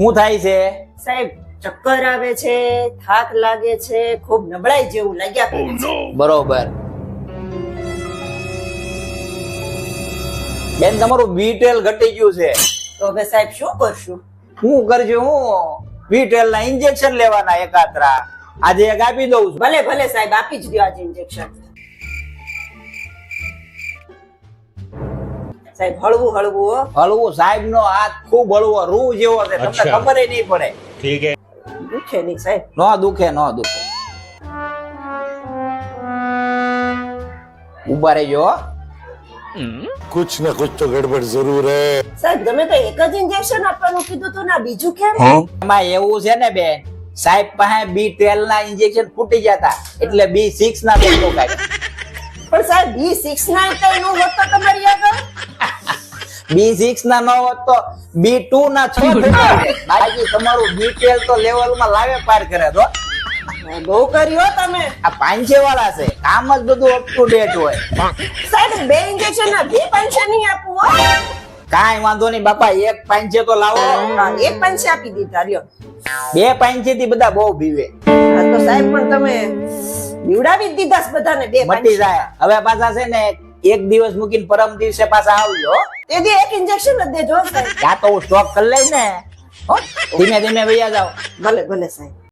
શું થાય છે? સાહેબ ચક્કર આવે છે, થાક લાગે છે, ખૂબ નબળાઈ જેવું લાગ્યા કરે છે. બરોબર. બેન તમારું બીટેલ ઘટી ગયું છે. તો હવે સાહેબ શું કરશું? શું કરજો? હું બીટેલ ના ઇન્જેક્શન લેવાના એકાત્રા આજે એક આપી દઉં છું. ભલે ભલે સાહેબ આપી જ દો આજે ઇન્જેક્શન. સાહેબ હળવું હળવું હો. હળવું સાહેબ નો હાથ ખૂબ હળવો રૂ જેવો છે, તમને ખબર નહીં પડે. ठीक है દુખે નહીં સાહેબ. નો દુખે નો દુખે. ઉભા રહેજો હો. कुछ न कुछ तो गड़बड़ जरूर है। સાહેબ તમે તો એક જ ઇન્જેક્શન આપવાનું કીધું તો ના બીજું કેમ? એમાં એવું છે ને બેન, સાહેબ પાસે B12 ના ઇન્જેક્શન ફૂટી જતા એટલે B6 ના બે કાઢ્યા. પણ સાહેબ B6 ના કઈ નો હોત તો તમારી આગળ. B6 ના ન હોત તો B2 ના 6 થઈ જાય. બાકી તમારું B12 તો લેવલ માં લાવે પાર કરે તો. બહુ કર્યો તમે. આ પાંચે વાળા છે, કામ જ બધું અપ ટુ ડેટ હોય. સાહેબ બે ઇન્જેક્શન ના બે પાંચે નહીં આપવું હો. કાંઈ વાંધો નહીં બાપા, એક પાંચે તો લાવો. હા, એક પાંચે આપી દીધા લ્યો. બે પાંચે થી બધા બહુ બીવે. હા, તો સાહેબ પણ તમે બીવડાવી જ દીધા છે બધાને બે મટી પાંચે. જાય. હવે પાછા છે ને એક દિવસ મૂકીને પરમ દિવસે પાછા આવજો. તેથી એક ઇન્જેક્શન જ દેજો સાહેબ. ત્યાં તો હું સ્ટોક કરી લઈ ને. હો, ધીમે ધીમે વૈયા જાવ. ભલે ભલે સાહેબ.